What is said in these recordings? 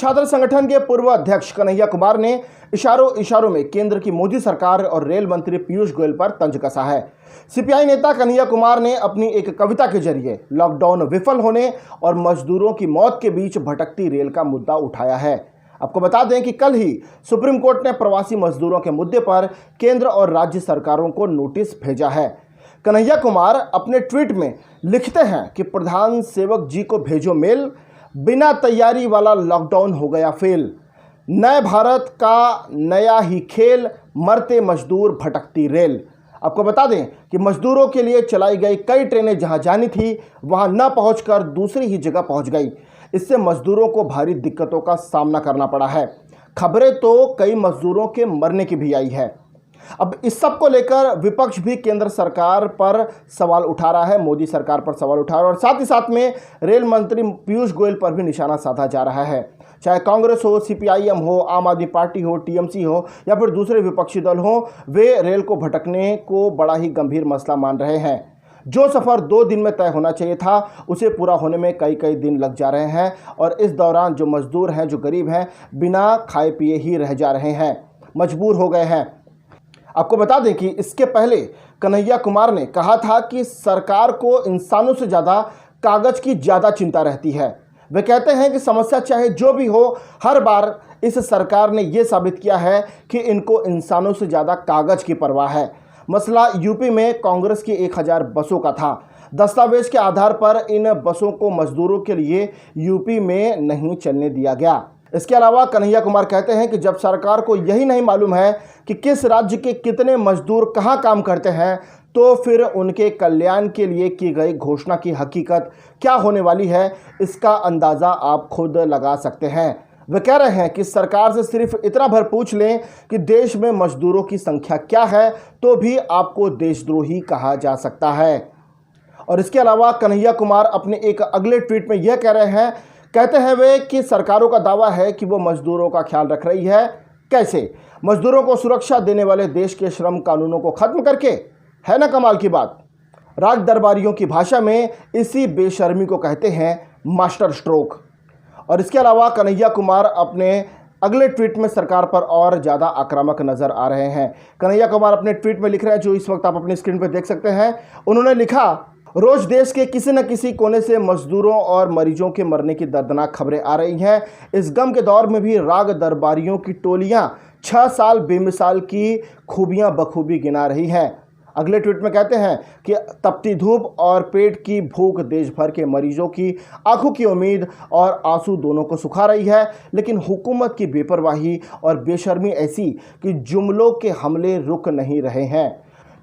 छात्र संगठन के पूर्व अध्यक्ष कन्हैया कुमार ने इशारों इशारों में केंद्र की मोदी सरकार और रेल मंत्री पीयूष गोयल पर तंज कसा है। सीपीआई नेता कन्हैया कुमार ने अपनी एक कविता के जरिए लॉकडाउन विफल होने और मजदूरों की मौत के बीच भटकती रेल का मुद्दा उठाया है। आपको बता दें कि कल ही सुप्रीम कोर्ट ने प्रवासी मजदूरों के मुद्दे पर केंद्र और राज्य सरकारों को नोटिस भेजा है। कन्हैया कुमार अपने ट्वीट में लिखते हैं कि प्रधान सेवक जी को भेजो मेल, बिना तैयारी वाला लॉकडाउन हो गया फेल, नए भारत का नया ही खेल, मरते मजदूर भटकती रेल। आपको बता दें कि मजदूरों के लिए चलाई गई कई ट्रेनें जहां जानी थी वहां न पहुंचकर दूसरी ही जगह पहुंच गई। इससे मजदूरों को भारी दिक्कतों का सामना करना पड़ा है। खबरें तो कई मजदूरों के मरने की भी आई है। अब इस सब को लेकर विपक्ष भी केंद्र सरकार पर सवाल उठा रहा है, मोदी सरकार पर सवाल उठा रहा है और साथ ही साथ में रेल मंत्री पीयूष गोयल पर भी निशाना साधा जा रहा है। चाहे कांग्रेस हो, सीपीआईएम हो, आम आदमी पार्टी हो, टीएमसी हो या फिर दूसरे विपक्षी दल हो, वे रेल को भटकने को बड़ा ही गंभीर मसला मान रहे हैं। जो सफ़र 2 दिन में तय होना चाहिए था उसे पूरा होने में कई दिन लग जा रहे हैं और इस दौरान जो मजदूर हैं, जो गरीब हैं, बिना खाए पिए ही रह जा रहे हैं, मजबूर हो गए हैं। आपको बता दें कि इसके पहले कन्हैया कुमार ने कहा था कि सरकार को इंसानों से ज़्यादा कागज़ की ज़्यादा चिंता रहती है। वे कहते हैं कि समस्या चाहे जो भी हो, हर बार इस सरकार ने ये साबित किया है कि इनको इंसानों से ज़्यादा कागज़ की परवाह है। मसला यूपी में कांग्रेस की 1000 बसों का था। दस्तावेज के आधार पर इन बसों को मजदूरों के लिए यूपी में नहीं चलने दिया गया। इसके अलावा कन्हैया कुमार कहते हैं कि जब सरकार को यही नहीं मालूम है कि किस राज्य के कितने मजदूर कहां काम करते हैं, तो फिर उनके कल्याण के लिए की गई घोषणा की हकीकत क्या होने वाली है, इसका अंदाज़ा आप खुद लगा सकते हैं। वे कह रहे हैं कि सरकार से सिर्फ इतना भर पूछ लें कि देश में मजदूरों की संख्या क्या है तो भी आपको देशद्रोही कहा जा सकता है। और इसके अलावा कन्हैया कुमार अपने एक अगले ट्वीट में यह कह रहे हैं, कहते हैं वे कि सरकारों का दावा है कि वो मजदूरों का ख्याल रख रही है। कैसे? मजदूरों को सुरक्षा देने वाले देश के श्रम कानूनों को खत्म करके। है ना कमाल की बात। राज दरबारियों की भाषा में इसी बेशर्मी को कहते हैं मास्टर स्ट्रोक। और इसके अलावा कन्हैया कुमार अपने अगले ट्वीट में सरकार पर और ज़्यादा आक्रामक नज़र आ रहे हैं। कन्हैया कुमार अपने ट्वीट में लिख रहे हैं, जो इस वक्त आप अपनी स्क्रीन पर देख सकते हैं। उन्होंने लिखा, रोज देश के किसी न किसी कोने से मजदूरों और मरीजों के मरने की दर्दनाक खबरें आ रही हैं। इस गम के दौर में भी राग दरबारियों की टोलियां 6 साल बेमिसाल की खूबियां बखूबी गिना रही हैं। अगले ट्वीट में कहते हैं कि तपती धूप और पेट की भूख देश भर के मरीजों की आंखों की उम्मीद और आंसू दोनों को सुखा रही है, लेकिन हुकूमत की बेपरवाही और बेशर्मी ऐसी कि जुमलों के हमले रुक नहीं रहे हैं।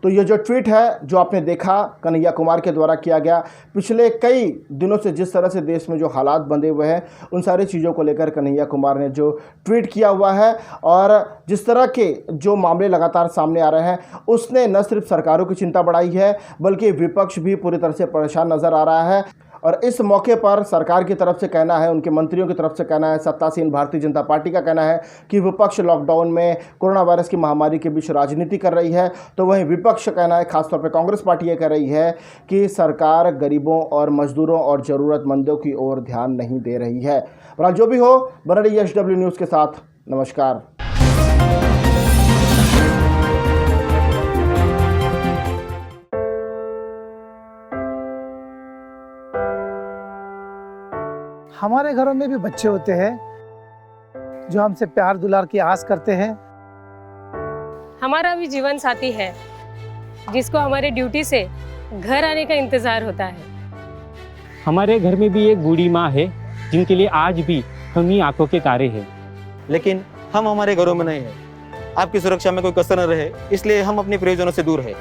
तो ये जो ट्वीट है जो आपने देखा कन्हैया कुमार के द्वारा किया गया, पिछले कई दिनों से जिस तरह से देश में जो हालात बंधे हुए हैं उन सारी चीज़ों को लेकर कन्हैया कुमार ने जो ट्वीट किया हुआ है और जिस तरह के जो मामले लगातार सामने आ रहे हैं, उसने न सिर्फ सरकारों की चिंता बढ़ाई है बल्कि विपक्ष भी पूरी तरह से परेशान नज़र आ रहा है। और इस मौके पर सरकार की तरफ से कहना है, उनके मंत्रियों की तरफ से कहना है, सत्तासीन भारतीय जनता पार्टी का कहना है कि विपक्ष लॉकडाउन में कोरोना वायरस की महामारी के बीच राजनीति कर रही है, तो वहीं विपक्ष का कहना है, खासतौर पर कांग्रेस पार्टी ये कह रही है कि सरकार गरीबों और मजदूरों और ज़रूरतमंदों की ओर ध्यान नहीं दे रही है। बहरहाल जो भी हो, बने रहिए HW न्यूज़ के साथ। नमस्कार। हमारे घरों में भी बच्चे होते हैं जो हमसे प्यार दुलार की आस करते हैं। हमारा भी जीवन साथी है जिसको हमारे ड्यूटी से घर आने का इंतजार होता है। हमारे घर में भी एक बूढ़ी माँ है जिनके लिए आज भी हम ही आंखों के तारे हैं। लेकिन हम हमारे घरों में नहीं हैं। आपकी सुरक्षा में कोई कसर न रहे, इसलिए हम अपने प्रियजनों से दूर हैं।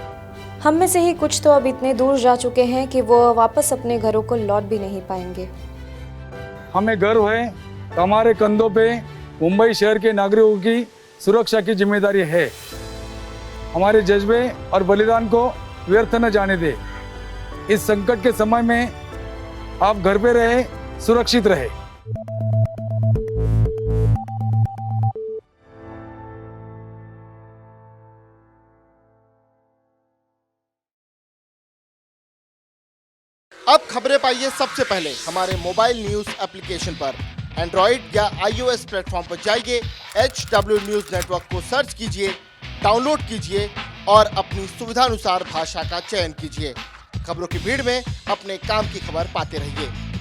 हम में से ही कुछ तो अब इतने दूर जा चुके हैं कि वो वापस अपने घरों को लौट भी नहीं पाएंगे। हमें गर्व है कि हमारे कंधों पे मुंबई शहर के नागरिकों की सुरक्षा की जिम्मेदारी है। हमारे जज्बे और बलिदान को व्यर्थ न जाने दे। इस संकट के समय में आप घर पे रहे, सुरक्षित रहे। अब खबरें पाइए सबसे पहले हमारे मोबाइल न्यूज एप्लीकेशन पर। एंड्रॉइड या iOS प्लेटफॉर्म पर जाइए, HW न्यूज नेटवर्क को सर्च कीजिए, डाउनलोड कीजिए और अपनी सुविधानुसार भाषा का चयन कीजिए। खबरों की भीड़ में अपने काम की खबर पाते रहिए।